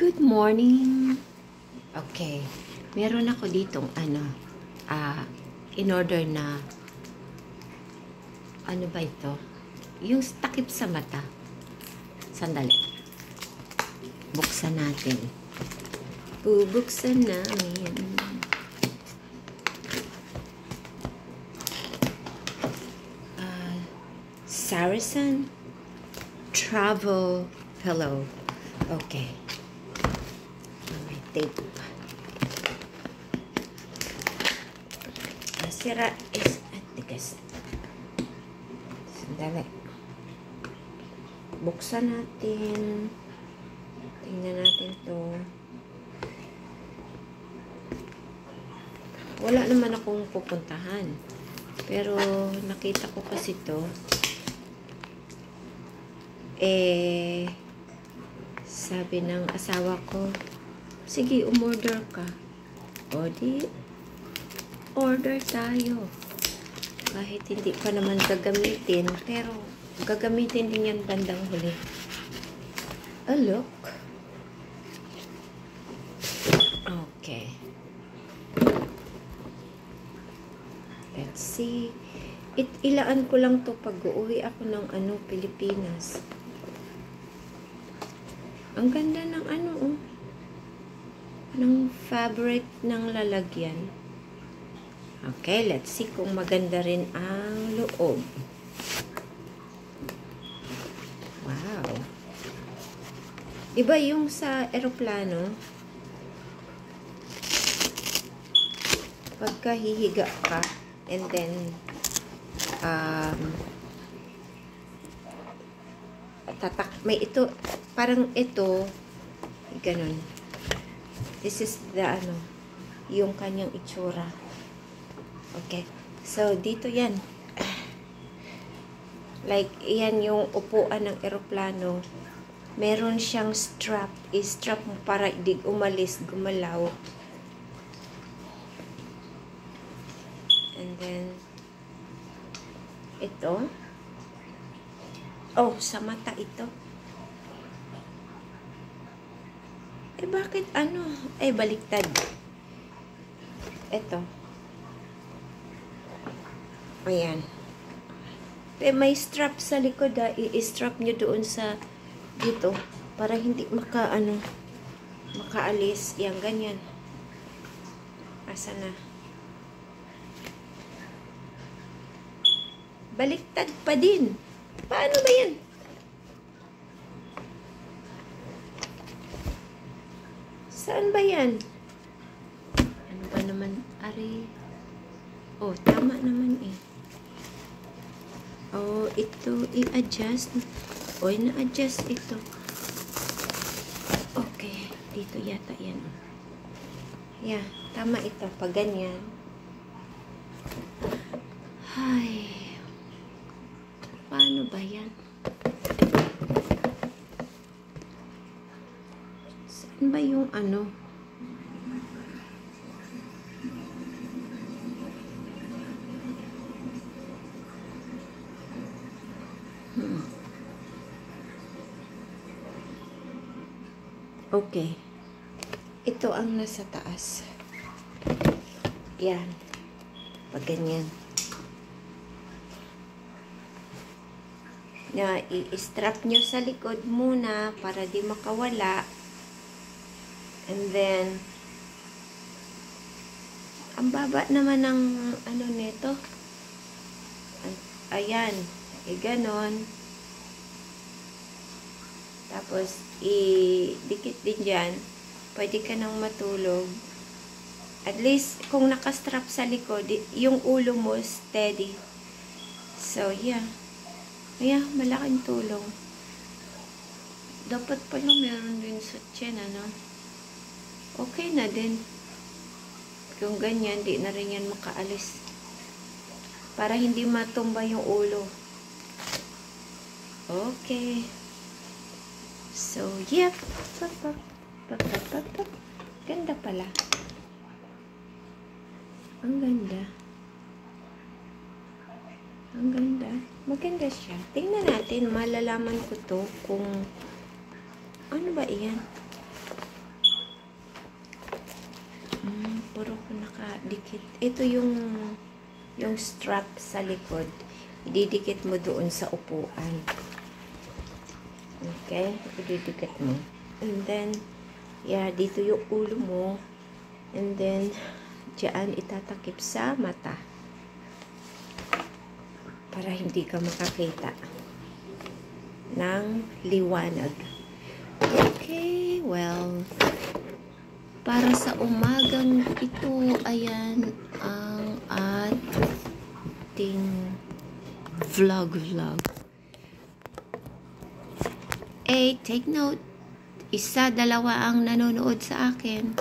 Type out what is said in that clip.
Good morning. Okay. Meron ako ditong in order na ano ba ito? Yung takip sa mata. Sandali. Buksan natin. Bubuksan namin. Saracen Travel Pillow. Okay. May tape. Sira is tigas. Sandali. Buksan natin. Tingnan natin to. Wala naman akong pupuntahan. Pero nakita ko kasi to. Sabi ng asawa ko, sige, umorder ka. O di, order tayo. Kahit hindi pa naman gagamitin, pero gagamitin din yan bandang huli. Oh, look. Okay. Let's see. Ilaan ko lang to pag uuwi ako ng Pilipinas. Ang ganda ng ng fabric ng lalagyan. Okay, let's see kung maganda rin ang loob. Wow. Diba yung sa eroplano, pagka hihiga ka, and then, may ito, parang ito, ganun. This is the, yung kanyang itsura. Okay. So, dito yan. Like, yan yung upuan ng eroplano. Meron siyang strap. I-strap mo para hindi umalis, gumalaw. And then, ito. Oh, sa mata ito. Bakit baliktad. Ito. Ayan. May strap sa likod, i-strap nyo doon sa dito para hindi makaalis. Yan, ganyan. Asa na? Baliktad pa din. Paano ba yan? Saan ba yan? Ano ba naman? Ari. Oh, tama naman eh. Oh, ito i-adjust. Oh, na-adjust ito. Okay. Dito yata yan. Yeah, tama ito. Pag ganyan. Ay. Paano ba yan? Saan ba yung Okay. Ito ang nasa taas. Yan. Pag ganyan. Na i-strap nyo sa likod muna para di makawala. And then, ang baba naman ng nito. Ayan. Ganon. Tapos, i-dikit din dyan. Pwede ka nang matulog. At least, kung nakastrap sa likod, yung ulo mo steady. So, yeah. Ayan, malaking tulong. Dapat pala meron din sa tiyan, Okay na din. Kung ganyan, di na rin yan makaalis. Para hindi matumba yung ulo. Okay. So, yep. Ganda pala. Ang ganda. Ang ganda. Maganda siya. Tingnan natin. Malalaman ko to kung ano ba iyan. puro ko nakadikit. Ito yung strap sa likod. Ididikit mo doon sa upuan. Okay? Ididikit mo. And then, yeah, dito yung ulo mo. And then, diyan itatakip sa mata. Para hindi ka makakita ng liwanag. Okay, well, para sa umagang ito, ayan ang ating vlog. Take note. 1, 2 ang nanonood sa akin.